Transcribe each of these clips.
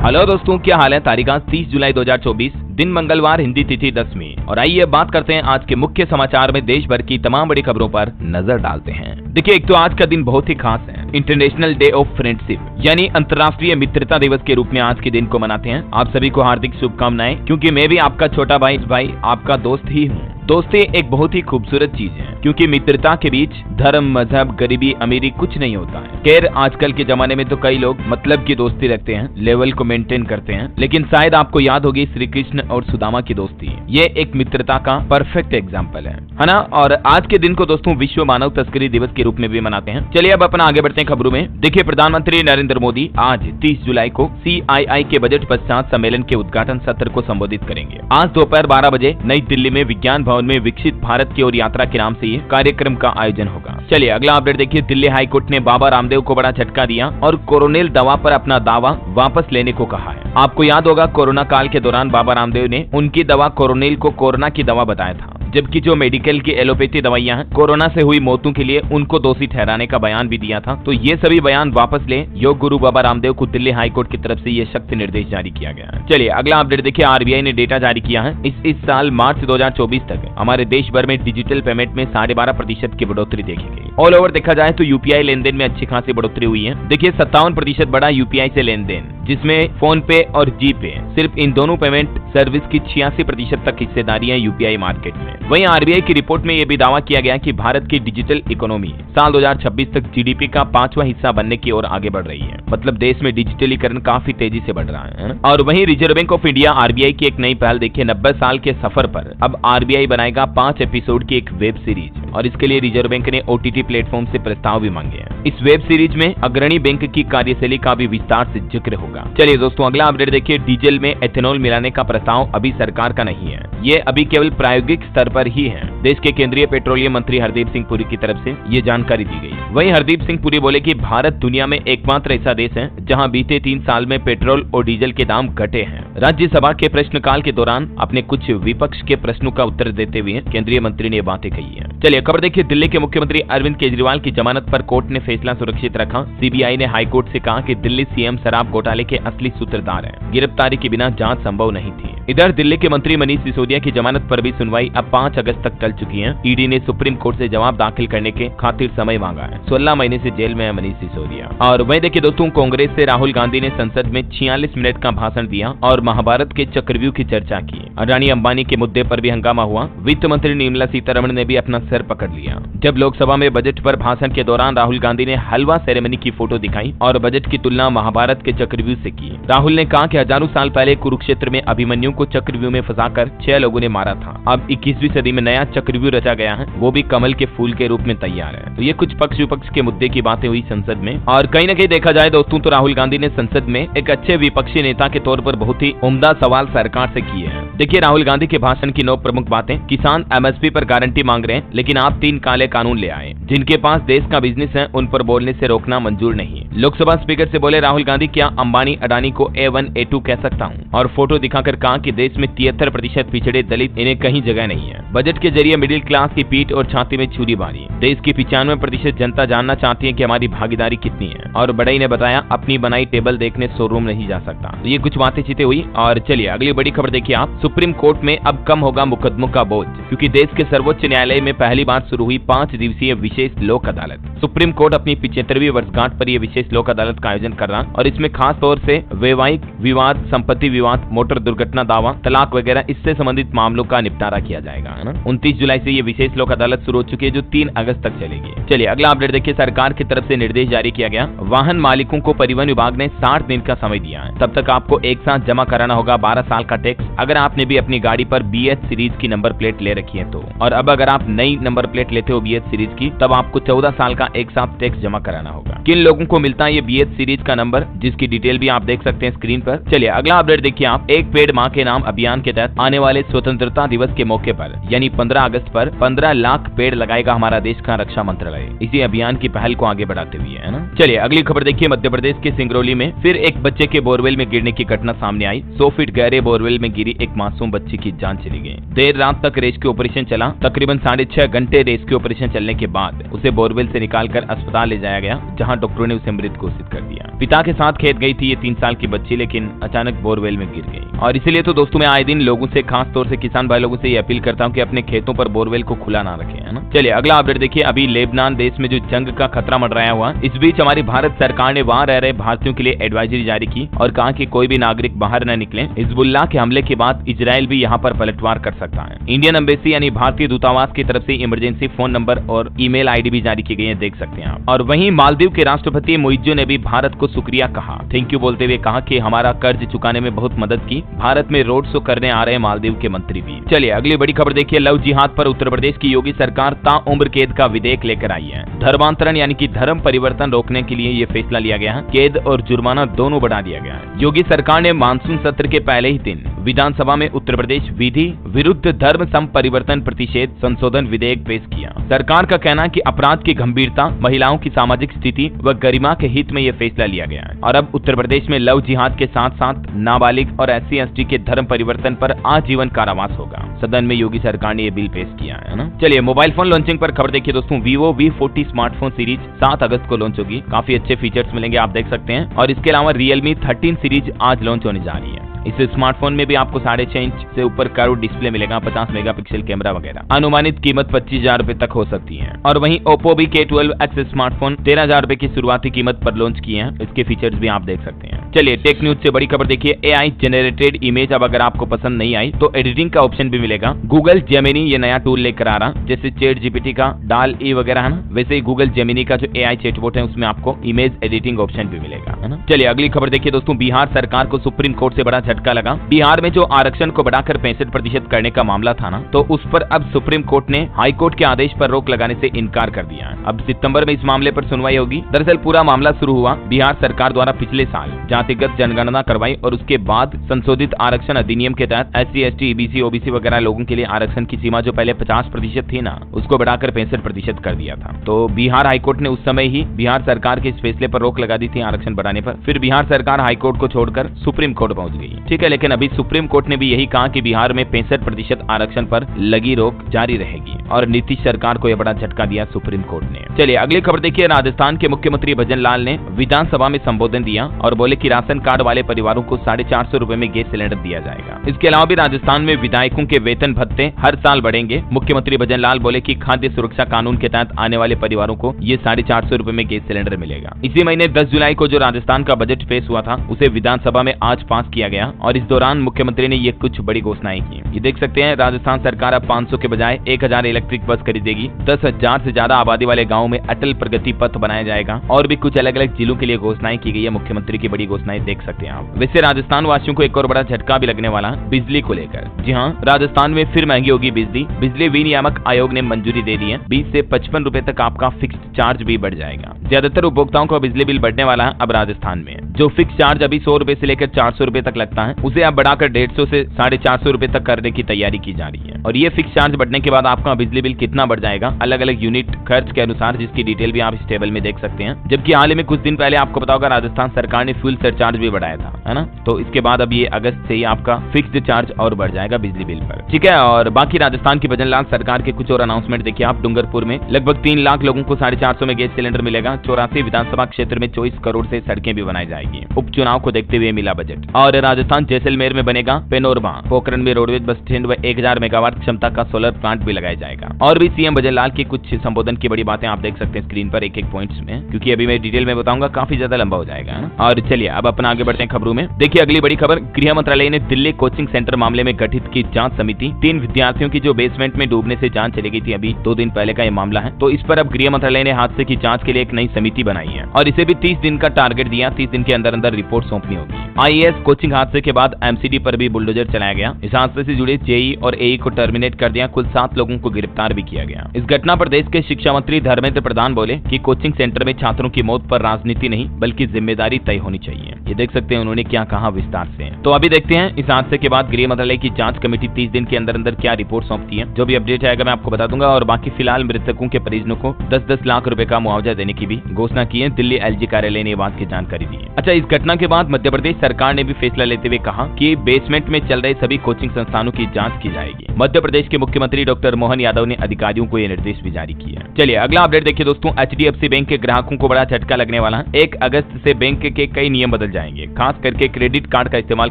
Hello दोस्तों, क्या हाल है। तारीख 30 जुलाई 2024, दिन मंगलवार, हिंदी तिथि 10वीं। और आइए बात करते हैं आज के मुख्य समाचार में देश भर की तमाम बड़ी खबरों पर नजर डालते हैं। देखिए, एक तो आज का दिन बहुत ही खास है। इंटरनेशनल डे ऑफ फ्रेंडशिप यानी अंतर्राष्ट्रीय मित्रता दिवस के रूप में आज के दिन को मनाते हैं। आप सभी को हार्दिक शुभकामनाएं, क्योंकि मैं भी आपका छोटा भाई आपका दोस्त ही हूँ। दोस्ती एक बहुत ही खूबसूरत चीज है, क्योंकि मित्रता के बीच धर्म, मजहब, गरीबी, अमीरी कुछ नहीं होता है। खैर, आजकल के जमाने में तो कई लोग मतलब की दोस्ती रखते हैं, लेवल को मेंटेन करते हैं, लेकिन शायद आपको याद होगी श्री कृष्ण और सुदामा की दोस्ती। ये एक मित्रता का परफेक्ट एग्जाम्पल है ना। और आज के दिन को दोस्तों विश्व मानव तस्करी दिवस के रूप में भी मनाते हैं। चलिए अब अपना आगे बढ़ते हैं खबरों में। देखिए, प्रधानमंत्री नरेंद्र मोदी आज 30 जुलाई को CII के बजट पश्चात सम्मेलन के उद्घाटन सत्र को संबोधित करेंगे। आज दोपहर 12 बजे नई दिल्ली में विज्ञान भवन में विकसित भारत की ओर यात्रा के नाम से ये कार्यक्रम का आयोजन होगा। चलिए अगला अपडेट देखिए। दिल्ली हाईकोर्ट ने बाबा रामदेव को बड़ा झटका दिया और कोरोनिल दवा पर अपना दावा वापस लेने को कहा है। आपको याद होगा, कोरोना काल के दौरान बाबा रामदेव ने उनकी दवा कोरोनिल को कोरोना की दवा बताया था, जबकि जो मेडिकल की एलोपैथी दवाइयां हैं कोरोना से हुई मौतों के लिए उनको दोषी ठहराने का बयान भी दिया था। तो ये सभी बयान वापस ले योग गुरु बाबा रामदेव को दिल्ली हाईकोर्ट की तरफ से ये सख्त निर्देश जारी किया गया है। चलिए अगला अपडेट देखिए। RBI ने डेटा जारी किया है। इस साल मार्च 2024 तक हमारे देश भर में डिजिटल पेमेंट में 12.5% की बढ़ोतरी देखी गई। ऑल ओवर देखा जाए तो UPI लेनदेन में अच्छी खासी बढ़ोतरी हुई है। देखिए, 57% बढ़ा UPI से लेनदेन, जिसमें फोन पे और जीपे, सिर्फ इन दोनों पेमेंट सर्विस की 86% तक हिस्सेदारी है UPI मार्केट में। वहीं RBI की रिपोर्ट में यह भी दावा किया गया कि भारत की डिजिटल इकोनॉमी साल 2026 तक GDP का 5वां हिस्सा बनने की ओर आगे बढ़ रही है। मतलब देश में डिजिटलीकरण काफी तेजी से बढ़ रहा है। और वहीं reserve bank of India RBI की एक नई पहल देखिए। 90 साल के सफर पर अब RBI बनाएगा 5 एपिसोड की एक वेब सीरीज, और इसके लिए रिजर्व बैंक ने OTT प्लेटफॉर्म से प्रस्ताव भी मांगे हैं। इस वेब सीरीज में अग्रणी बैंक की कार्यशैली का भी विस्तार से जिक्र होगा। चलिए दोस्तों अगला अपडेट देखिए। डीजल में एथेनॉल मिलाने का प्रस्ताव अभी सरकार का नहीं है, ये अभी केवल प्रायोगिक स्तर पर ही है। देश के केंद्रीय पेट्रोलियम मंत्री हरदीप सिंह पुरी की तरफ से ये जानकारी दी गई। वहीं हरदीप सिंह पुरी बोले कि भारत दुनिया में एकमात्र ऐसा देश है जहां बीते 3 साल में पेट्रोल और डीजल के दाम घटे हैं। राज्यसभा के प्रश्नकाल के दौरान अपने कुछ विपक्ष के प्रश्नों का उत्तर देते हुए केंद्रीय मंत्री ने बातें कही है। चलिए खबर देखिए। दिल्ली के मुख्यमंत्री अरविंद केजरीवाल की जमानत पर कोर्ट ने फैसला सुरक्षित रखा। CBI ने हाईकोर्ट से कहा कि दिल्ली CM शराब घोटाले के असली सूत्रधार है, गिरफ्तारी के बिना जांच संभव नहीं थी। इधर दिल्ली के मंत्री मनीष सिसोदिया की जमानत पर भी सुनवाई अब 5 अगस्त तक टल चुकी है। ED ने सुप्रीम कोर्ट से जवाब दाखिल करने के खातिर समय मांगा है। 16 महीने से जेल में है मनीष सिसोदिया। और वहीं देखिए दोस्तों, कांग्रेस से राहुल गांधी ने संसद में 46 मिनट का भाषण दिया और महाभारत के चक्रव्यूह की चर्चा की। अडानी अंबानी के मुद्दे पर भी हंगामा हुआ। वित्त मंत्री निर्मला सीतारमण ने भी अपना सर पकड़ लिया जब लोकसभा में बजट पर भाषण के दौरान राहुल गांधी ने हलवा सेरेमनी की फोटो दिखाई और बजट की तुलना महाभारत के चक्रव्यूह से की। राहुल ने कहा कि हजारों साल पहले कुरुक्षेत्र में अभिमन्यु को चक्रव्यूह में फंसाकर 6 लोगों ने मारा था। अब 21वीं सदी में नया चक्रव्यूह रचा गया है, वो भी कमल के फूल के रूप में तैयार है। तो ये कुछ पक्ष विपक्ष के मुद्दे की बातें हुई संसद में। और कहीं न कहीं देखा जाए दोस्तों तो राहुल गांधी ने संसद में एक अच्छे विपक्षी नेता के तौर पर बहुत ही उम्दा सवाल सरकार से किए हैं। देखिए, राहुल गांधी के भाषण की 9 प्रमुख बातें। किसान MSP पर गारंटी मांग रहे हैं, लेकिन आप 3 काले कानून ले आए। जिनके पास देश का बिजनेस है उन पर बोलने से रोकना मंजूर नहीं। लोकसभा स्पीकर से बोले राहुल गांधी, क्या अंबानी अडानी को A1 A2 कह सकता हूँ? और फोटो दिखाकर कहा कि देश में 73% पिछड़े दलित, इन्हें कहीं जगह नहीं है। बजट के जरिए मिडिल क्लास की पीठ और छाती में छुरी मारी। देश की 95% जनता जानना चाहती है कि हमारी भागीदारी कितनी है। और बड़ई ने बताया, अपनी बनाई टेबल देखने शोरूम नहीं जा सकता। तो ये कुछ बातें चीतें हुई। और चलिए अगली बड़ी खबर देखिए आप। सुप्रीम कोर्ट में अब कम होगा मुकदमों का बोझ, क्योंकि देश के सर्वोच्च न्यायालय में पहली बार शुरू हुई 5 दिवसीय विशेष लोक अदालत। सुप्रीम कोर्ट अपनी 75वीं वर्षगांठ पर यह विशेष लोक अदालत का आयोजन कर रहा और इसमें खास तौर से वैवाहिक विवाद, संपत्ति विवाद, मोटर दुर्घटना दावा, तलाक वगैरह इससे संबंधित मामलों का निपटारा किया जाएगा, है ना। 29 जुलाई से ये विशेष लोक अदालत शुरू हो चुकी है, जो 3 अगस्त तक चलेगी। चलिए अगला अपडेट देखिए। सरकार की तरफ से निर्देश जारी किया गया। वाहन मालिकों को परिवहन विभाग ने 60 दिन का समय दिया है। तब तक आपको एक साथ जमा कराना होगा 12 साल का टैक्स, अगर आपने भी अपनी गाड़ी पर BH सीरीज की नंबर प्लेट ले रखी है तो। और अब अगर आप नई नंबर प्लेट लेते हो BH सीरीज की, तब आपको 14 साल का एक साथ टैक्स जमा कराना होगा। किन लोगों को मिलता है ये BH सीरीज का नंबर, जिसकी डिटेल भी आप देख सकते हैं स्क्रीन पर। चलिए अगला अपडेट देखिए आप। एक पेड़ मां के के नाम अभियान के तहत आने वाले स्वतंत्रता दिवस के मौके पर यानी 15 अगस्त पर 15 लाख पेड़ लगाएगा हमारा देश का रक्षा मंत्रालय, इसी अभियान की पहल को आगे बढ़ाते हुए, है ना। चलिए अगली खबर देखिए। मध्य प्रदेश के सिंगरौली में फिर एक बच्चे के बोरवेल में गिरने की घटना सामने आई। 100 फीट गहरे बोरवेल में गिरी एक मासूम बच्ची की जान चली गई। देर रात तक रेस्क्यू ऑपरेशन चला। तकरीबन 6.5 घंटे रेस्क्यू ऑपरेशन चलने के बाद उसे बोरवेल से निकालकर अस्पताल ले जाया गया, जहां डॉक्टरों ने उसे मृत घोषित कर दिया। पिता के साथ खेत गई थी ये 3 साल की बच्ची, लेकिन अचानक बोरवेल में गिर गई। और इसीलिए तो दोस्तों मैं आए दिन लोगों से, खास तौर से किसान भाई लोगों से ये अपील करता हूं कि अपने खेतों पर बोरवेल को खुला ना रखें, है ना। चलिए अगला अपडेट देखिए। अभी लेबनान देश में जो जंग का खतरा मंडराया हुआ, इस बीच हमारी भारत सरकार ने वहां रह रहे भारतीयों के लिए एडवाइजरी जारी की और कहा कि कोई भी नागरिक बाहर न निकले। हिजबुल्लाह के हमले के बाद इजराइल भी यहां पर पलटवार कर सकता है। इंडियन एम्बेसी यानी भारतीय दूतावास की तरफ से इमरजेंसी फोन नंबर और ईमेल आईडी भी जारी की गई है, देख सकते हैं आप। और वहीं मालदीव के राष्ट्रपति मुइज्जो ने भी भारत को शुक्रिया कहा, थैंक यू बोलते हुए कहा कि हमारा कर्ज चुकाने में बहुत मदद की। भारत में रोड शो करने आ रहे मालदीव के मंत्री भी। चलिए अगली बड़ी खबर देखिए। लव जिहाद पर उत्तर प्रदेश की योगी सरकार ताउम्र कैद का विधेयक लेकर आई है। धर्मांतरण यानी कि धर्म परिवर्तन रोकने के लिए ये फैसला लिया गया है। कैद और जुर्माना दोनों बढ़ा दिया गया है। योगी सरकार ने मानसून सत्र के पहले ही दिन विधानसभा में उत्तर प्रदेश विधि विरुद्ध धर्म संपरिवर्तन प्रतिषेध संशोधन विधेयक पेश किया। सरकार का कहना है कि अपराध की गंभीरता, महिलाओं की सामाजिक स्थिति व गरिमा के हित में यह फैसला लिया गया है। और अब उत्तर प्रदेश में लव जिहाद के साथ साथ नाबालिग और SC/ST के धर्म परिवर्तन पर आजीवन कारावास होगा। सदन में योगी सरकार ने यह बिल पेश किया है ना। चलिए मोबाइल फोन लॉन्चिंग पर खबर देखिए दोस्तों। Vivo V40 स्मार्टफोन सीरीज 7 अगस्त को लॉन्च होगी। काफी अच्छे फीचर्स मिलेंगे, आप देख सकते हैं। और इसके अलावा Realme 13 सीरीज आज लॉन्च होने जा रही है। इस स्मार्टफोन में भी आपको 6.5 इंच से ऊपर कर्व डिस्प्ले मिलेगा, 50 मेगापिक्सल कैमरा वगैरह। अनुमानित कीमत 25,000 रुपए तक हो सकती है। और वहीं Oppo भी K12X स्मार्टफोन 13,000 रुपए की शुरुआती कीमत पर लॉन्च किए हैं। इसके फीचर्स भी आप देख सकते हैं। चलिए टेक न्यूज से बड़ी खबर देखिए। AI जनरेटेड इमेज अब अगर आपको पसंद नहीं आई तो एडिटिंग का ऑप्शन भी मिलेगा। गूगल जेमिनी ये नया टूल लेकर आ रहा, जैसे ChatGPT का DALL-E वगैरह है ना, वैसे ही गूगल जेमिनी का जो AI चैटबॉट है उसमें आपको इमेज एडिटिंग ऑप्शन भी मिलेगा, है ना। चलिए अगली खबर देखिए दोस्तों। बिहार सरकार को सुप्रीम कोर्ट से बड़ा झटका लगा। बिहार में जो आरक्षण को बढ़ाकर 65% करने का मामला था ना, तो उस पर अब सुप्रीम कोर्ट ने हाई कोर्ट के आदेश पर रोक लगाने से इनकार कर दिया है। अब सितंबर में इस मामले पर सुनवाई होगी। दरअसल पूरा मामला शुरू हुआ बिहार सरकार द्वारा पिछले साल जातिगत जनगणना करवाई और उसके बाद संशोधित आरक्षण अधिनियम के तहत SC/ST EBC OBC वगैरह लोगों के लिए आरक्षण की सीमा जो पहले 50% थी ना, उसको बढ़ाकर 65% कर दिया था। तो बिहार हाईकोर्ट ने उस समय ही बिहार सरकार के इस फैसले पर रोक लगा दी थी आरक्षण बढ़ाने पर। फिर बिहार सरकार हाईकोर्ट को छोड़कर सुप्रीम कोर्ट पहुंच गई, ठीक है। लेकिन अभी सुप्रीम कोर्ट ने भी यही कहा कि बिहार में 65% आरक्षण पर लगी रोक जारी रहेगी और नीतीश सरकार को यह बड़ा झटका दिया सुप्रीम कोर्ट ने। चलिए अगली खबर देखिए। राजस्थान के मुख्यमंत्री भजन लाल ने विधानसभा में संबोधन दिया और बोले कि राशन कार्ड वाले परिवारों को 450 रुपए में गैस सिलेंडर दिया जाएगा। इसके अलावा भी राजस्थान में विधायकों के वेतन भत्ते हर साल बढ़ेंगे। मुख्यमंत्री भजन लाल बोले कि खाद्य सुरक्षा कानून के तहत आने वाले परिवारों को ये 450 रुपए में गैस सिलेंडर मिलेगा। इसी महीने 10 जुलाई को जो राजस्थान का बजट पेश हुआ था उसे विधानसभा में आज पास किया गया और इस दौरान मुख्यमंत्री ने ये कुछ बड़ी घोषणाएं की। ये देख सकते हैं, राजस्थान सरकार अब 500 के बजाय 1000 इलेक्ट्रिक बस खरीदेगी। 10,000 से ज्यादा आबादी वाले गाँव में अटल प्रगति पथ बनाया जाएगा और भी कुछ अलग अलग जिलों के लिए घोषणाएं की गई है। मुख्यमंत्री की बड़ी घोषणाएं देख सकते हैं आप। वैसे राजस्थान वासियों को एक और बड़ा झटका भी लगने वाला है बिजली को लेकर। जी हाँ, राजस्थान में फिर महंगी होगी बिजली। बिजली विनियामक आयोग ने मंजूरी दे दी है। 20 से 55 रुपए तक आपका फिक्स्ड चार्ज भी बढ़ जाएगा। ज्यादातर उपभोक्ताओं को बिजली बिल बढ़ने वाला है अब राजस्थान में। जो फिक्स चार्ज अभी 100 रुपए से लेकर 400 रुपए तक लगता है, उसे अब बढ़ाकर 150 से 450 रुपए तक करने की तैयारी की जा रही है। और ये फिक्स चार्ज बढ़ने के बाद आपका बिजली बिल कितना बढ़ जाएगा अलग अलग यूनिट खर्च के अनुसार, जिसकी डिटेल भी आप इस टेबल में देख सकते हैं। जबकि हाल ही में कुछ दिन पहले आपको पता होगा राजस्थान सरकार ने फ्यूल सरचार्ज भी बढ़ाया था, है ना। तो इसके बाद अब ये अगस्त से ही आपका फिक्स्ड चार्ज और बढ़ जाएगा बिजली बिल पर, ठीक है। और बाकी राजस्थान की भजन लाल सरकार के कुछ और अनाउंसमेंट देखिए आप। डूंगरपुर में लगभग 3 लाख लोगों को 450 में गैस सिलेंडर मिलेगा। 84 विधानसभा क्षेत्र में 24 करोड़ से सड़कें भी बनाई जाएगी। उपचुनाव को देखते हुए मिला बजट। और राजस्थान जैसलमेर में बनेगा पेनोरमा। पोखरण में रोडवेज बस स्टैंड व 1000 मेगावाट क्षमता का सोलर प्लांट भी लगाया जाएगा। और भी सीएम भजन लाल की कुछ संबोधन की बड़ी बातें आप देख सकते हैं स्क्रीन पर एक एक पॉइंट्स में, क्योंकि अभी मैं डिटेल में बताऊंगा, काफी ज्यादा लंबा हो जाएगा। और चलिए अब अपना आगे बढ़ते हैं खबरों में। देखिए अगली बड़ी खबर, गृह मंत्रालय ने दिल्ली कोचिंग सेंटर मामले में गठित की जांच समिति। 3 विद्यार्थियों की जो बेसमेंट में डूबने से जान चली गई थी, अभी 2 दिन पहले का ये मामला है। तो इस पर अब गृह मंत्रालय ने हादसे की जांच के लिए एक नई समिति बनाई है और इसे भी 30 दिन का टारगेट दिया। 30 दिन के के अंदर अंदर रिपोर्ट सौंपनी होगी। IAS कोचिंग हादसे के बाद MCD पर भी बुलडोजर चलाया गया। इस हादसे से जुड़े JEE और AE को टर्मिनेट कर दिया। कुल 7 लोगों को गिरफ्तार भी किया गया। इस घटना पर देश के शिक्षा मंत्री धर्मेंद्र प्रधान बोले कि कोचिंग सेंटर में छात्रों की मौत पर राजनीति नहीं बल्कि जिम्मेदारी तय होनी चाहिए। ये देख सकते हैं उन्होंने क्या कहा विस्तार से। तो अभी देखते हैं इस हादसे के बाद गृह मंत्रालय की जांच कमेटी 30 दिन के अंदर अंदर क्या रिपोर्ट सौंपती है। जो भी अपडेट आएगा मैं आपको बता दूंगा। और बाकी फिलहाल मृतकों के परिजनों को 10-10 लाख रुपए का मुआवजा देने की भी घोषणा की है। दिल्ली LG कार्यालय ने बात की जानकारी दी है। अच्छा, इस घटना के बाद मध्य प्रदेश सरकार ने भी फैसला लेते हुए कहा कि बेसमेंट में चल रहे सभी कोचिंग संस्थानों की जांच की जाएगी। मध्य प्रदेश के मुख्यमंत्री डॉक्टर मोहन यादव ने अधिकारियों को यह निर्देश भी जारी किया। चलिए अगला अपडेट देखिए दोस्तों। HDFC बैंक के ग्राहकों को बड़ा झटका लगने वाला है। 1 अगस्त से बैंक के कई नियम बदल जाएंगे। खास करके क्रेडिट कार्ड का इस्तेमाल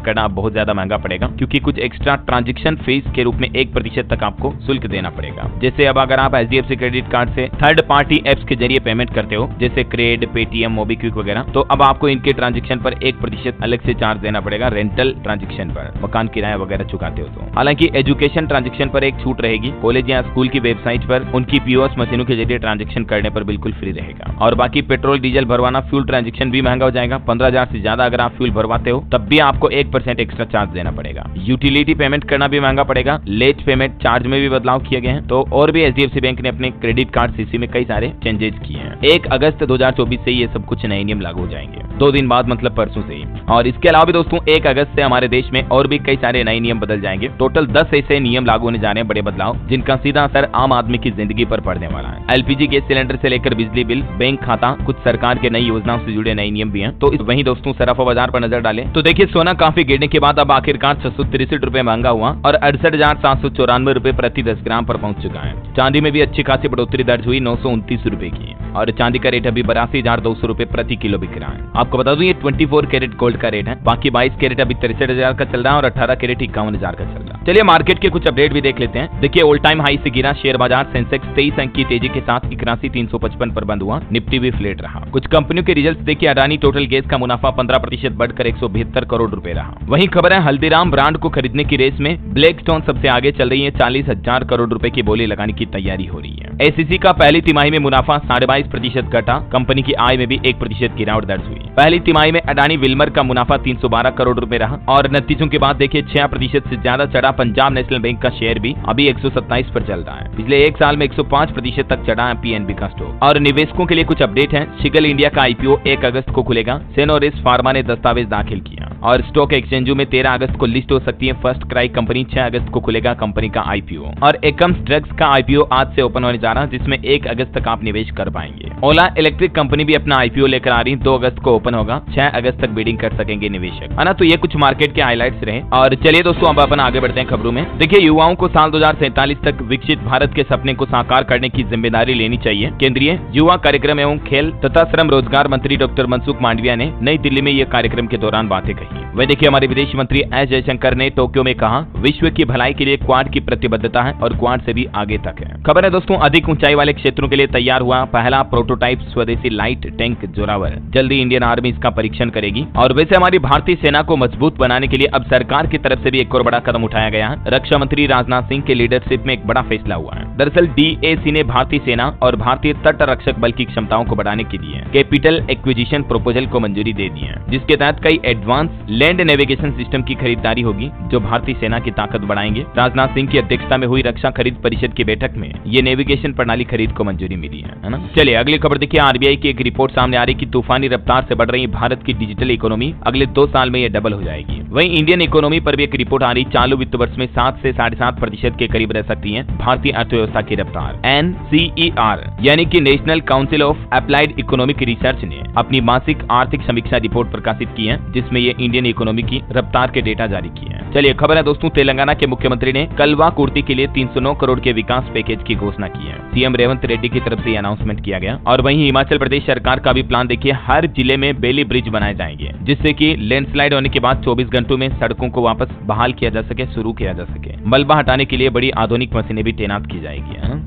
करना अब बहुत ज्यादा महंगा पड़ेगा, क्योंकि कुछ एक्स्ट्रा ट्रांजैक्शन फीस के रूप में 1% तक आपको शुल्क देना पड़ेगा। जैसे अब अगर आप HDFC क्रेडिट कार्ड से थर्ड पार्टी एप्स के जरिए पेमेंट करते हो, जैसे क्रेड, पेटीएम, मोबीक्विक वगैरह, तो अब आपको इनके ट्रांजैक्शन पर 1% अलग से चार्ज देना पड़ेगा। रेंटल ट्रांजैक्शन पर, मकान किराया वगैरह चुकाते हो तो। हालांकि एजुकेशन ट्रांजैक्शन पर एक छूट रहेगी। कॉलेज या स्कूल की वेबसाइट पर उनकी POS मशीनों के जरिए ट्रांजैक्शन करने पर बिल्कुल फ्री रहेगा। और बाकी पेट्रोल डीजल भरवाना, फ्यूल ट्रांजैक्शन भी महंगा हो जाएगा। 15,000 से ज्यादा अगर आप फ्यूल भरवाते हो तब भी आपको 1% एक्स्ट्रा चार्ज देना पड़ेगा। यूटिलिटी पेमेंट करना भी महंगा पड़ेगा। लेट पेमेंट चार्ज में भी बदलाव किए गए हैं। तो और भी HDFC बैंक ने अपने क्रेडिट कार्ड CC में कई सारे चेंजेस किए हैं। 1 अगस्त 2024 से ये सब कुछ नए नियम लागू हो जाएंगे। 2 दिन बाद मतलब परसों से ही। और इसके अलावा भी दोस्तों 1 अगस्त से हमारे देश में और भी कई सारे नए नियम बदल जाएंगे। टोटल 10 ऐसे नियम लागू होने जा रहे हैं, बड़े बदलाव, जिनका सीधा असर आम आदमी की जिंदगी पर पड़ने वाला है। LPG गैस सिलेंडर से लेकर बिजली बिल, बैंक खाता, कुछ सरकार के नई योजनाओं से जुड़े नए नियम भी हैं। तो वहीं दोस्तों सराफा बाजार पर नजर डालें तो देखिए सोना काफी गिरने के बाद अब आखिरकार 663 रुपए महंगा हुआ और 68,794 रुपए प्रति 10 ग्राम पर पहुंच चुका है। चांदी में भी अच्छी खासी बढ़ोतरी दर्ज हुई, 929 रुपए की, और चांदी का रेट अभी 82,200 रुपए प्रति किलो बिक रहा है। आपको बता दूं ये 24 कैरेट गोल्ड का रेट है। बाकी 22 कैरेट अभी 63,000 का चल रहा है और 18 कैरेट 51,000 का चल रहा है। चलिए मार्केट के कुछ अपडेट भी देख लेते हैं। देखिए ऑल टाइम हाई से गिरा शेयर बाजार। सेंसेक्स 23 अंक की तेजी के साथ 81,355 पर बंद हुआ। निफ्टी भी फ्लैट रहा। कुछ कंपनियों के रिजल्ट देखिए। अडानी टोटल गैस का मुनाफा 15% बढ़कर 172 करोड़ रुपए रहा। वहीं खबर है हल्दीराम ब्रांड को खरीदने की रेस में ब्लैकस्टोन सबसे आगे चल रही है। 40,000 करोड़ रुपए की बोली लगाने की तैयारी हो रही है। SEC का पहली तिमाही में मुनाफा 22.5% घटा। कंपनी की आय में भी 1% गिरावट दर्ज हुई। पहली तिमाही में अडानी विल्मर का मुनाफा 312 करोड़ रुपए रहा। और नतीजों के बाद देखिए 6% से ज्यादा चढ़ा पंजाब नेशनल बैंक का शेयर भी अभी 127 पर चल रहा है। पिछले एक साल में 105% तक चढ़ा है PNB का स्टॉक। और निवेशकों के लिए कुछ अपडेट है। शिगल इंडिया का IPO 1 अगस्त को खुलेगा। सेनोरिस फार्मा ने दस्तावेज दाखिल किया और स्टॉक एक्सचेंजों में 13 अगस्त को लिस्ट हो सकती है। फर्स्ट क्राई कंपनी 6 अगस्त को खुलेगा कंपनी का IPO। और एकम्स ड्रग्स का IPO आज से ओपन होने जा रहा है, जिसमें 1 अगस्त तक आप निवेश कर पाएंगे। ओला इलेक्ट्रिक कंपनी भी अपना IPO लेकर आ रही, 2 अगस्त को ओपन होगा। 6 अगस्त तक बिडिंग कर सकेंगे निवेशक, है ना। तो ये कुछ मार्केट के हाईलाइट्स रहे। और चलिए दोस्तों अब अपन आगे बढ़ते हैं खबरों में। देखिए युवाओं को साल 2047 तक विकसित भारत के सपने को साकार करने की जिम्मेदारी लेनी चाहिए। केंद्रीय युवा कार्यक्रम एवं खेल तथा श्रम रोजगार मंत्री डॉक्टर मनसुख मांडविया ने नई दिल्ली में यह कार्यक्रम के दौरान बातें कही। वह देखिए हमारे विदेश मंत्री एस जयशंकर ने टोक्यो में कहा विश्व की भलाई के लिए क्वाड की प्रतिबद्धता है और क्वाड से भी आगे तक है। खबर है दोस्तों अधिक ऊंचाई वाले क्षेत्रों के लिए तैयार हुआ पहला प्रोटोटाइप स्वदेशी लाइट टैंक जोरावर। जल्दी इंडियन आर्मी इसका परीक्षण करेगी। और वैसे हमारी भारतीय सेना को मजबूत बनाने के लिए अब सरकार की तरफ से भी एक और बड़ा कदम उठाया गया है। रक्षा मंत्री राजनाथ सिंह के लीडरशिप में एक बड़ा फैसला हुआ है। दरअसल DAC ने भारतीय सेना और भारतीय तट रक्षक बल की क्षमताओं को बढ़ाने के लिए कैपिटल एक्विजिशन प्रपोजल को मंजूरी दे दी है, जिसके तहत कई एडवांस लैंड नेविगेशन सिस्टम की खरीदारी होगी जो भारतीय सेना की ताकत बढ़ाएंगे। राजनाथ सिंह की अध्यक्षता में हुई रक्षा खरीद परिषद की बैठक में ये नेविगेशन प्रणाली खरीद को मंजूरी मिली है ना। चलिए अगली खबर देखिए। RBI की एक रिपोर्ट सामने आ रही कि तूफानी रफ्तार से बढ़ रही भारत की डिजिटल इकोनॉमी अगले 2 साल में ये डबल हो जाएगी। वहीं इंडियन इकोनॉमी पर भी एक रिपोर्ट आ रही, चालू वित्त वर्ष में 7 से 7.5% के करीब रह सकती है भारतीय अर्थव्यवस्था की रफ्तार। NCER यानी कि national council of applied economic research ने अपनी मासिक आर्थिक समीक्षा रिपोर्ट प्रकाशित की है, जिसमें ये इंडियन इकोनॉमी की रफ्तार के डेटा जारी किए हैं। चलिए खबर है दोस्तों, तेलंगाना के मुख्यमंत्री ने कलवा कुर्ती के लिए 309 करोड़ के विकास पैकेज की घोषणा की है। सीएम रेवंत रेड्डी की तरफ से अनाउंसमेंट किया गया। और वहीं हिमाचल प्रदेश सरकार का भी प्लान देखिए, हर जिले में बेली ब्रिज बनाए जाएंगे, जिससे कि लैंडस्लाइड होने के बाद 24 घंटों में सड़कों को वापस बहाल किया जा सके, शुरू किया जा सके। मलबा हटाने के लिए बड़ी आधुनिक मशीनें भी तैनात की जाएगी।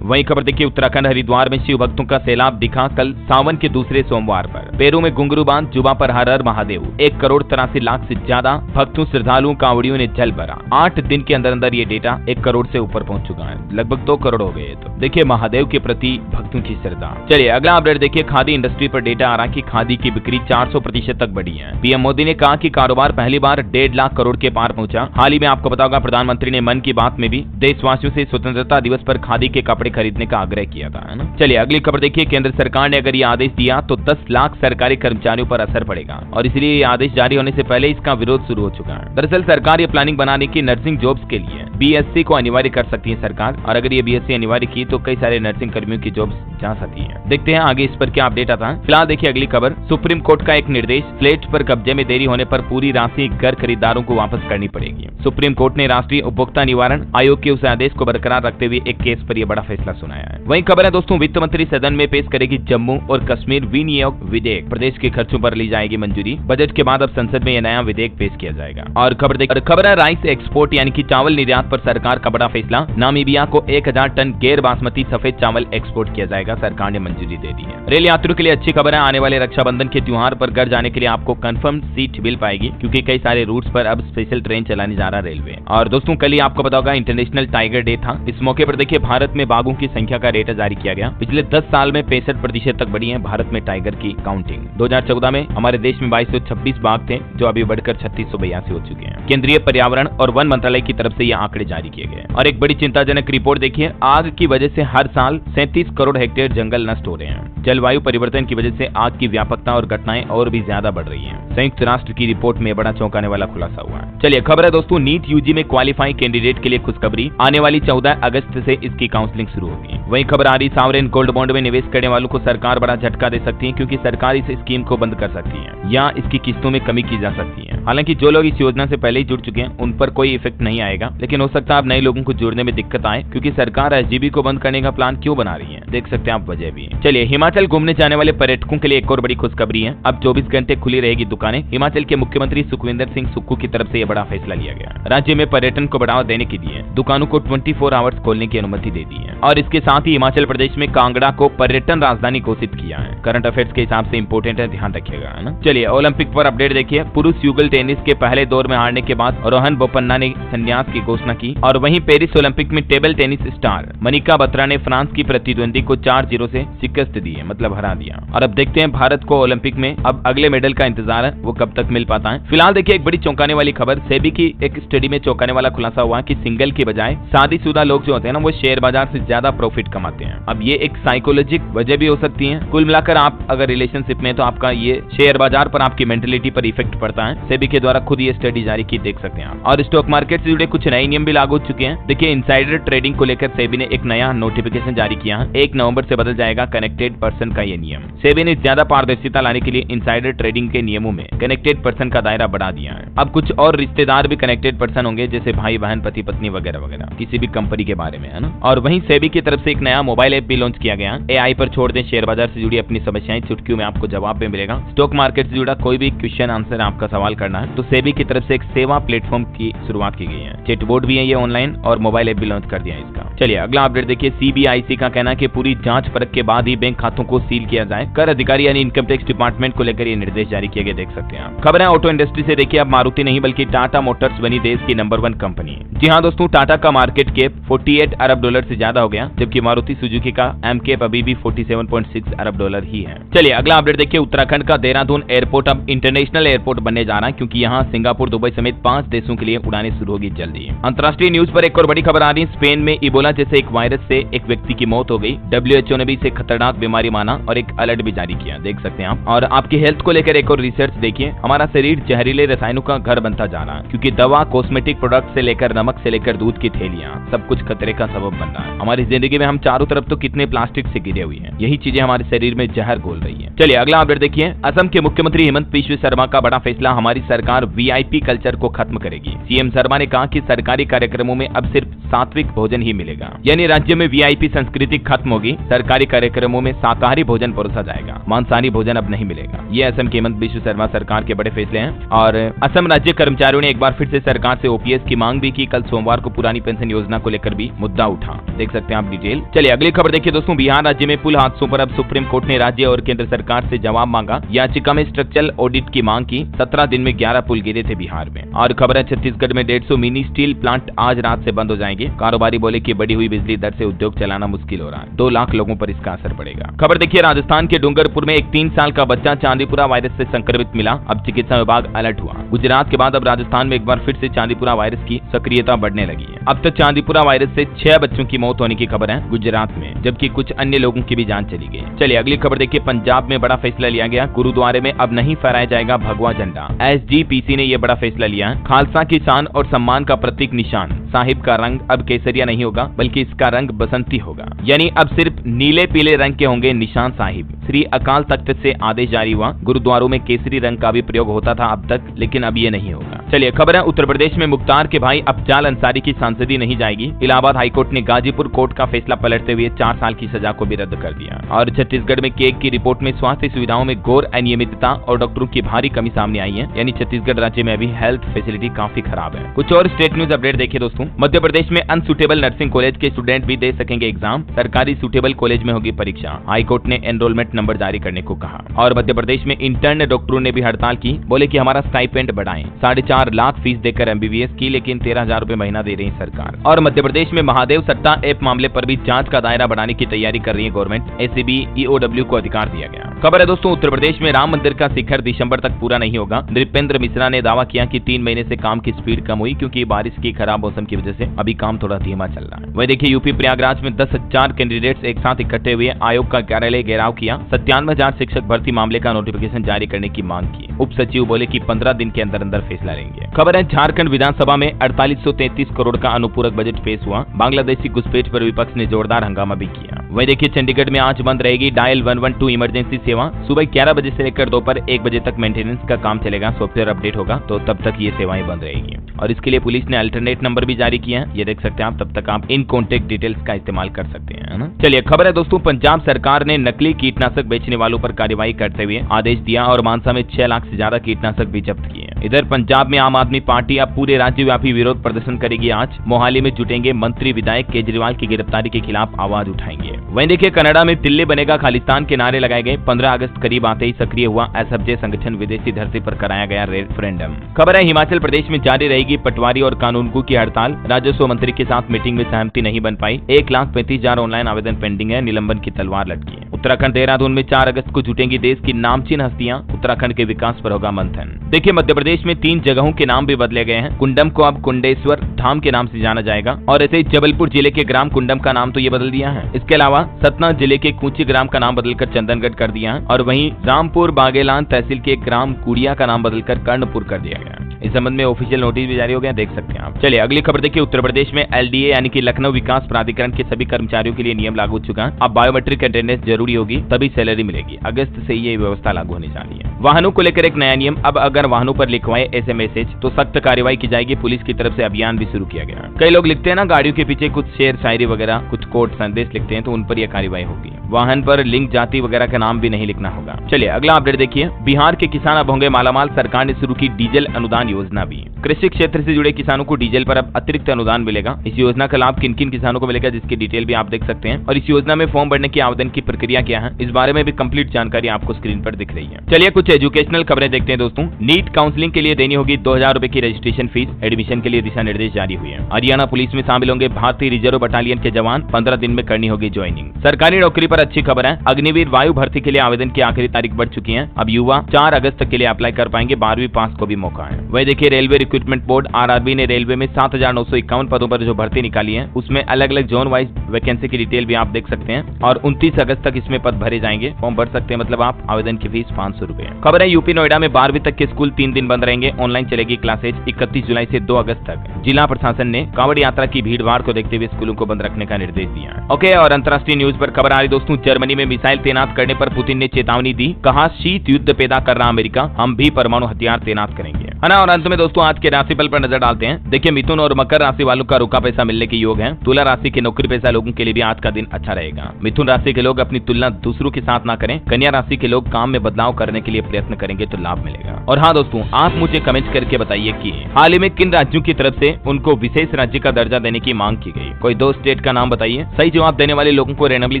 वहीं खबर देखिए, उत्तराखंड हरिद्वार में शिव भक्तों का सैलाब दिखा कल सावन के दूसरे सोमवार पर। पैरों में घुंघरू बांध, जुबां पर हर हर महादेव। 1 करोड़ 83 लाख से ज्यादा भक्तों, श्रद्धालुओं, कांवड़ियों ने जल भरा। 8 दिन के अंदर अंदर ये डेटा 1 करोड़ से ऊपर पहुंच चुका है, लगभग 2 करोड़ हो गए। तो देखिए महादेव के प्रति भक्तों की श्रद्धा। चलिए अगला अपडेट देखिए, खादी इंडस्ट्री पर डेटा आ रहा है कि खादी की बिक्री 400% तक बढ़ी है। पीएम मोदी ने कहा कि कारोबार पहली बार 1.5 लाख करोड़ के पार पहुंचा। हाल ही में आपको पता होगा प्रधानमंत्री ने मन की बात में भी देशवासियों से स्वतंत्रता दिवस पर खादी के कपड़े खरीदने का आग्रह किया था, है ना। चलिए अगली खबर देखिए, केंद्र सरकार ने अगर ये आदेश दिया तो 10 लाख सरकारी कर्मचारियों पर असर पड़ेगा और इसलिए ये आदेश जारी होने से पहले इसका विरोध शुरू हो चुका है। दरअसल सरकार ये प्लानिंग बनाने की नर्सिंग जॉब्स के लिए बीएससी को अनिवार्य कर सकती है सरकार, और अगर ये बीएससी अनिवार्य की तो कई सारे नर्सिंग कर्मियों की जॉब्स जा सकती है। देखते हैं आगे इस पर क्या अपडेट आता है। फिलहाल देखिए अगली खबर, सुप्रीम कोर्ट का एक निर्देश, फ्लैट पर कब्जे में देरी होने पर पूरी राशि घर खरीदारों को वापस करनी पड़ेगी। सुप्रीम कोर्ट ने राष्ट्रीय उपभोक्ता निवारण आयोग के उस आदेश को बरकरार रखते हुए एक केस पर यह बड़ा फैसला सुनाया है। वहीं खबर है दोस्तों, वित्त मंत्री सदन में पेश करेगी जम्मू और कश्मीर विनियोग विधेयक, प्रदेश के खर्चों पर ली जाएगी मंजूरी। बजट के बाद अब संसद में यह नया विधेयक पेश किया जाएगा। और खबर है राइस एक्सपोर्ट यानी कि चावल निर्यात पर सरकार का बड़ा फैसला, नामीबिया को 1000 टन गैर बासमती सफेद चावल एक्सपोर्ट किया जाएगा, सरकार ने मंजूरी दे दी है। रेल यात्रियों के लिए अच्छी खबर है, आने वाले रक्षाबंधन के त्योहार पर घर जाने के लिए आपको कंफर्म सीट मिल पाएगी, क्योंकि कई सारे रूट्स पर अब स्पेशल ट्रेन चलाने जा रहा रेलवे। और दोस्तों कल ही आपको पता होगा इंटरनेशनल टाइगर डे था। इस मौके पर देखिए भारत में बाघों की संख्या का डेटा जारी किया गया। पिछले 10 साल में 65% तक बढ़ी है भारत में टाइगर की काउंटिंग। 2014 में हमारे देश में 2226 बाघ थे, जो अभी बढ़कर 3682 हो चुके हैं। केंद्रीय पर्यावरण और वन मंत्रालय की तरफ से ये आंकड़े जारी किए गए। और एक बड़ी चिंताजनक रिपोर्ट देखिए, आग की वजह से हर साल 37 करोड़ हेक्टेयर जंगल नष्ट हो रहे हैं। जलवायु परिवर्तन की वजह से आग की व्यापकता और घटनाएं और भी ज्यादा बढ़ रही हैं। संयुक्त राष्ट्र की रिपोर्ट में बड़ा चौंकाने वाला खुलासा हुआ है। चलिए खबर है दोस्तों, नीट यूजी में क्वालिफाई कैंडिडेट के लिए खुशखबरी, आने वाली 14 अगस्त से इसकी काउंसलिंग शुरू होगी। वहीं खबर आ रही, सावरेन गोल्ड बॉन्ड में निवेश करने वालों को सरकार बड़ा झटका दे सकती है, क्योंकि सरकार इस स्कीम को बंद कर सकती है या इसकी किस्तों में कमी की जा सकती है। हालांकि जो लोग इस योजना से पहले ही जुड़ चुके हैं उन पर कोई इफेक्ट नहीं आएगा, लेकिन हो सकता है अब नए लोगों को जुड़ने में दिक्कत आए, क्योंकि सरकार एसजीबी को बंद करने का प्लान क्यों बना रही है, देख सकते हैं आप वजह भी। चलिए हिमाचल घूमने जाने वाले पर्यटकों के लिए एक और बड़ी खुशखबरी है, अब 24 घंटे खुली रहेगी दुकानें। हिमाचल के मुख्यमंत्री सुखविंदर सिंह सुक्खू की तरफ से यह बड़ा फैसला लिया गया। राज्य में पर्यटन को बढ़ावा देने के लिए दुकानों को 24 आवर्स खोलने की अनुमति दे दी है। और इसके साथ ही हिमाचल प्रदेश में कांगड़ा को पर्यटन राजधानी घोषित किया है। करंट अफेयर्स के हिसाब से इंपोर्टेंट है, ध्यान रखिएगा, है ना। चलिए ओलंपिक पर अपडेट देखिए, पुरुष युगल टेनिस के पहले दौर में हारने के बाद रोहन बोपन्ना ने संन्यास की घोषणा की। और वहीं पेरिस ओलंपिक में table tennis star Manika Batra ने फ्रांस की प्रतिद्वंदी को 4-0 से शिकस्त दी है, मतलब हरा दिया। और अब देखते हैं भारत को ओलंपिक में अब अगले मेडल का इंतजार है, वो कब तक मिल पाता है। फिलहाल देखिए एक बड़ी चौंकाने वाली खबर, सेबी की एक स्टडी में चौंकाने वाला खुलासा हुआ कि सिंगल के बजाय शादीशुदा लोग जो होते हैं ना, वो शेयर बाजार से ज्यादा प्रॉफिट कमाते हैं। अब ये एक साइकोलॉजिक वजह भी हो सकती है। कुल मिलाकर आप अगर रिलेशनशिप में, तो आपका ये शेयर बाजार पर आपकी मेंटलिटी पर इफेक्ट पड़ता है। सेबी के द्वारा खुद ये स्टडी जारी की, देख सकते हैं आप। और स्टॉक मार्केट से जुड़े कुछ नए नियम भी लागू हो चुके हैं। देखिए इनसाइडर ट्रेडिंग को लेकर सेबी ने एक नया नोटिफिकेशन जारी किया है। 1 नवंबर से बदल जाएगा कनेक्टेड पर्सन का ये नियम। सेबी ने ज्यादा पारदर्शिता लाने के लिए इनसाइडर ट्रेडिंग के नियमों में कनेक्टेड पर्सन का दायरा बढ़ा दिया है। अब कुछ और रिश्तेदार भी कनेक्टेड पर्सन होंगे, जैसे भाई बहन, पति पत्नी वगैरह वगैरह, किसी भी कंपनी के बारे में, है ना। और वहीं सेबी की तरफ से एक नया मोबाइल ऐप भी लॉन्च किया गया। एआई पर छोड़ दें शेयर बाजार से जुड़ी अपनी समस्याएं, चुटकियों में आपको जवाब भी मिलेगा। स्टॉक मार्केट से जुड़ा कोई भी क्वेश्चन आंसर आपका सवाल करना है तो सेबी की तरफ से एक सेवा प्लेटफॉर्म की शुरुआत की गई है। चैटबॉट भी है ये ऑनलाइन, और मोबाइल ऐप भी लॉन्च कर दिया है इसका। चलिए अगला अपडेट देखिए, सीबीआईसी का कहना है कि पूरी जांच परख के बाद ही बैंक खातों को सील किया जाए। कर अधिकारी यानी इनकम टैक्स डिपार्टमेंट को लेकर ये निर्देश जारी किए गए, देख सकते हैं आप। खबर है ऑटो इंडस्ट्री से देखिए, अब मारुति नहीं बल्कि टाटा मोटर्स बनी देश की नंबर 1 कंपनी। जी हाँ दोस्तों, टाटा का मार्केट कैप 48 अरब डॉलर से ज्यादा हो गया, जबकि मारुति सुजुकी का एम कैप अभी भी 47.6 अरब डॉलर ही है। चलिए अगला अपडेट देखिए, उत्तराखंड का देहरादून एयरपोर्ट अब इंटरनेशनल एयरपोर्ट बनने जा रहा है, क्योंकि यहाँ सिंगापुर, दुबई समेत 5 देशों के लिए उड़ानें शुरू होगी जल्दी। अंतर्राष्ट्रीय न्यूज पर एक और बड़ी खबर आ रही है, स्पेन में इबोला जैसे एक वायरस से एक व्यक्ति की मौत हो गई। WHO ने भी इसे खतरनाक बीमारी माना और एक अलर्ट भी जारी किया, देख सकते हैं आप। और आपकी हेल्थ को लेकर एक और रिसर्च देखिए, हमारा शरीर जहरीले रसायनों का घर बनता जा रहा है, क्योंकि दवा, कॉस्मेटिक प्रोडक्ट से लेकर नमक से लेकर दूध की थैलियां, सब कुछ खतरे का सबब बन रहा है। हमारी जिंदगी में हम चारों तरफ तो कितने प्लास्टिक से घिरे हुए हैं, यही चीजें हमारे शरीर में जहर घोल रही है। चलिए अगला अपडेट देखिए, असम के मुख्यमंत्री हेमंत बिस्वा शर्मा का बड़ा फैसला, हमारी सरकार वीआईपी कल्चर को खत्म करेगी। सीएम शर्मा ने कहा कि सरकारी कार्यक्रमों में अब सिर्फ सात्विक भोजन ही मिलेगा। यानी राज्य में वीआईपी संस्कृति खत्म होगी, सरकारी कार्यक्रमों में शाकाहारी भोजन परोसा जाएगा, मांसाहारी भोजन अब नहीं मिलेगा। ये असम के हेमंत बिश्व शर्मा सरकार के बड़े फैसले हैं। और असम राज्य कर्मचारियों ने एक बार फिर से सरकार से ओपीएस की मांग भी की। कल सोमवार को पुरानी पेंशन योजना को लेकर भी मुद्दा उठा, देख सकते हैं आप डिटेल। चलिए अगली खबर देखिए दोस्तों, बिहार राज्य में पुल हादसों पर अब सुप्रीम कोर्ट ने राज्य और केंद्र सरकार से जवाब मांगा। याचिका में स्ट्रक्चरल ऑडिट की मांग की। 17 दिन में 11 पुल गिरे थे बिहार में। और खबर है छत्तीसगढ़ में 150 मिनी स्टील प्लांट आज रात से बंद हो जाएंगे। कारोबारी बोले कि बढ़ी हुई बिजली दर से उद्योग चलाना मुश्किल हो रहा है, 2 लाख लोगों पर इसका असर पड़ेगा। खबर देखिए राजस्थान के डूंगरपुर में एक 3 साल का बच्चा चांदीपुरा वायरस से संक्रमित मिला। अब चिकित्सा विभाग अलर्ट हुआ। गुजरात के बाद अब राजस्थान में एक बार फिर से चांदीपुरा वायरस की सक्रियता बढ़ने लगी है। अब तक चांदीपुरा वायरस से 6 बच्चों की मौत होने की खबर है गुजरात में, जबकि कुछ अन्य लोगों की भी जान चली गई। चलिए अगली खबर देखिए, पंजाब में बड़ा फैसला लिया गया। गुरुद्वारे में अब नहीं फहराया जाएगा भगवा झंडा। एसजीपीसी ने यह बड़ा फैसला लिया है। खालसा की शान और सम्मान का प्रतीक निशान साहिब का रंग अब केसरिया नहीं होगा, बल्कि इसका रंग बसंती होगा। यानी अब सिर्फ नीले पीले रंग के होंगे निशान साहिब। श्री अकाल तख्त से आदेश जारी हुआ। गुरुद्वारों में केसरी रंग का भी प्रयोग होता था अब तक, लेकिन अब ये नहीं होगा। चलिए खबर है उत्तर प्रदेश में मुख्तार के भाई अफजाल अंसारी की सांसदी नहीं जाएगी। इलाहाबाद हाईकोर्ट ने गाजीपुर कोर्ट का फैसला पलटते हुए 4 साल की सजा को भी रद्द कर दिया। और छत्तीसगढ़ में केक की रिपोर्ट में स्वास्थ्य सुविधाओं में घोर अनियमितता और डॉक्टरों की भारी कमी सामने आई है। यानी छत्तीसगढ़ राज्य में अभी हेल्थ फैसिलिटी काफी खराब है। कुछ और स्टेट न्यूज अपडेट देखिए दोस्तों, मध्य प्रदेश में अनसुटेबल नर्सिंग कॉलेज के स्टूडेंट भी दे सकेंगे एग्जाम। सरकारी सुटेबल कॉलेज में होगी परीक्षा। हाईकोर्ट ने एनरोलमेंट नंबर जारी करने को कहा। और मध्य प्रदेश में इंटर्न डॉक्टरों ने भी हड़ताल की, बोले कि हमारा स्टाइपेंड बढ़ाएं। 4.5 लाख फीस देकर एमबीबीएस की, लेकिन 13,000 रुपए महीना दे रही सरकार। और मध्य प्रदेश में महादेव सट्टा ऐप मामले पर भी जांच का दायरा बढ़ाने की तैयारी कर रही है गवर्नमेंट। एसीबी ईओडब्ल्यू को अधिकार दिया गया। खबर है दोस्तों, उत्तर प्रदेश में राम मंदिर का शिखर दिसंबर तक पूरा नहीं होगा। नृपेंद्र मिश्रा ने दावा किया कि 3 महीने से काम की स्पीड कम हुई, क्योंकि बारिश की खराब मौसम की वजह से अभी काम थोड़ा धीमा चल रहा है। वही देखिए यूपी प्रयागराज में 10,000 कैंडिडेट्स एक साथ इकट्ठे हुए आयोग का कार्यालय घेराव किया। 97,000 शिक्षक भर्ती मामले का नोटिफिकेशन जारी करने की मांग की। उप सचिव बोले कि 15 दिन के अंदर अंदर फैसला लेंगे। खबर है झारखंड विधानसभा में 4833 करोड़ का अनुपूरक बजट पेश हुआ। बांग्लादेशी घुसपैठ पर विपक्ष ने जोरदार हंगामा भी किया। वही देखिए चंडीगढ़ में आज बंद रहेगी डायल 112 इमरजेंसी सेवा। सुबह 11 बजे से लेकर दोपहर 1 बजे तक मेंटेनेंस का काम चलेगा। सॉफ्टवेयर अपडेट होगा तो तब तक ये सेवाएं बंद रहेगी। और इसके लिए पुलिस ने अल्टरनेट नंबर भी जारी किया है, ये देख सकते हैं आप। तब तक आप इन कॉन्टेक्ट डिटेल्स का इस्तेमाल कर सकते हैं, है ना। चलिए खबर है दोस्तों, पंजाब सरकार ने नकली कीटनाशक बेचने वालों पर कार्रवाई करते हुए आदेश दिया और मानसा में 6 लाख से ज्यादा कीटनाशक भी जब्त किए। इधर पंजाब में आम आदमी पार्टी अब पूरे राज्यव्यापी विरोध प्रदर्शन करेगी। आज मोहाली में जुटेंगे मंत्री, विधायक केजरीवाल की गिरफ्तारी के खिलाफ आवाज उठाएंगे। वहीं देखिए कनाडा में दिल्ली बनेगा खालिस्तान के नारे लगाए गए। 15 अगस्त करीब आते ही सक्रिय हुआ एसएफजे संगठन। विदेशी धरती पर कराया गया रेफरेंडम। खबर है हिमाचल प्रदेश में जारी रहेगी पटवारी और कानूनगो की हड़ताल। राजस्व मंत्री के साथ मीटिंग में सहमति नहीं बन पाई। 1,35,000 ऑनलाइन आवेदन पेंडिंग है। निलंबन की तलवार लटकी है। उत्तराखंड देहरादून में 4 अगस्त को जुटेंगी देश की नामचीन हस्तियां। उत्तराखंड के विकास पर होगा मंथन। देखिए मध्य प्रदेश में 3 जगहों के नाम भी बदले गए हैं। कुंडम को अब कुंडेश्वर धाम के नाम से जाना जाएगा। और ऐसे ही जबलपुर जिले के ग्राम कुंडम का नाम तो ये बदल दिया है। इसके अलावा सतना जिले के कूची ग्राम का नाम बदलकर चंदनगढ़ कर दिया है। और वहीं रामपुर बागेलान तहसील के ग्राम कुड़िया का नाम बदलकर कर्णपुर कर दिया गया। इस संबंध में ऑफिशियल नोटिस भी जारी हो गया, देख सकते हैं आप। चलिए अगली खबर देखिए, उत्तर प्रदेश में एलडीए यानी कि लखनऊ विकास प्राधिकरण के सभी कर्मचारियों के लिए नियम लागू हो चुका है। अब बायोमेट्रिक अटेंडेंस जरूरी होगी तभी सैलरी मिलेगी। अगस्त से ये व्यवस्था लागू होने जा रही है। वाहनों को लेकर एक नया नियम। अब अगर वाहनों पर लिखवाए ऐसे मैसेज तो सख्त कार्रवाई की जाएगी। पुलिस की तरफ से अभियान भी शुरू किया गया। कई लोग लिखते हैं ना गाड़ियों के पीछे कुछ शेर शायरी वगैरह, कुछ कोट संदेश लिखते हैं, तो उन पर यह कार्रवाई होगी। वाहन पर लिंक जाति वगैरह का नाम भी नहीं लिखना होगा। चलिए अगला अपडेट देखिए, बिहार के किसान अब होंगे मालामाल। सरकार ने शुरू की डीजल अनुदान योजना भी। कृषि क्षेत्र से जुड़े किसानों को डीजल पर अब अतिरिक्त अनुदान मिलेगा। इस योजना का लाभ किन किन किसानों को मिलेगा, जिसकी डिटेल भी आप देख सकते हैं। और इस योजना में फॉर्म भरने की आवेदन की प्रक्रिया क्या है, इस बारे में भी कंप्लीट जानकारी आपको स्क्रीन पर दिख रही है। चलिए कुछ एजुकेशनल खबरें देखते हैं दोस्तों। नीट काउंसलिंग के लिए देनी होगी 2,000 रुपए की रजिस्ट्रेशन फीस। एडमिशन के लिए दिशा निर्देश जारी हुए हैं। हरियाणा पुलिस में शामिल होंगे भारतीय रिजर्व बटालियन के जवान। 15 दिन में करनी होगी ज्वाइनिंग। सरकारी नौकरी पर अच्छी खबर है। अग्निवीर वायु भर्ती के लिए आवेदन की आखिरी तारीख बढ़ चुकी है। अब युवा 4 अगस्त तक के लिए अप्लाई कर पाएंगे। 12वीं पास को भी मौका है। वही देखिए रेलवे रिक्रूटमेंट बोर्ड आरआरबी ने रेलवे में 7,951 पदों पर जो भर्ती निकाली है, उसमें अलग अलग जोन वाइज वैकेंसी की डिटेल भी आप देख सकते हैं। और 29 अगस्त तक इसमें पद भरे जाएंगे। फॉर्म भर सकते हैं, मतलब आप। आवेदन की फीस 500 रुपए। खबर है यूपी नोएडा में 12वीं तक के स्कूल 3 दिन बंद रहेंगे। ऑनलाइन चलेगी क्लासेज 31 जुलाई से 2 अगस्त तक। जिला प्रशासन ने कांवड़ यात्रा की भीड़-भाड़ को देखते हुए स्कूलों को बंद रखने का निर्देश दिया। ओके, और अंतर्राष्ट्रीय न्यूज पर खबर आ रही दोस्तों, जर्मनी में मिसाइल तैनात करने पर पुतिन ने चेतावनी दी, कहा शीत युद्ध पैदा कर रहा अमेरिका, हम भी परमाणु हथियार तैनात करेंगे, है ना। और अंत में दोस्तों आज के राशिफल पर नजर डालते हैं। देखिए, मिथुन और मकर राशि वालों का रुका पैसा मिलने के योग है। तुला राशि के नौकरी पेशा लोगों के लिए भी आज का दिन अच्छा रहेगा। मिथुन राशि के लोग अपनी तुलना दूसरों के साथ ना करें। कन्या राशि के लोग काम में बदलाव करने के लिए प्रयत्न करेंगे तो लाभ मिलेगा। और हाँ दोस्तों, आप मुझे कमेंट करके बताइए कि हाल ही में किन राज्यों की तरफ से उनको विशेष राज्य का दर्जा देने की मांग की गई। कोई 2 स्टेट का नाम बताइए। सही जवाब देने वाले लोगों को रैंडमली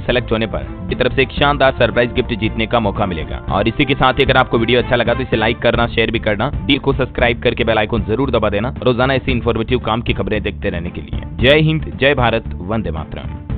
सेलेक्ट होने पर की तरफ से एक शानदार सरप्राइज गिफ्ट जीतने का मौका मिलेगा। और इसी के साथ ही अगर आपको वीडियो अच्छा लगा तो इसे लाइक करना, शेयर भी करना, डी को सब्सक्राइब करके बेल आइकन जरूर दबा देना, रोजाना ऐसी इन्फॉर्मेटिव काम की खबरें देखते रहने के लिए। जय हिंद, जय भारत, वंदे मातरम।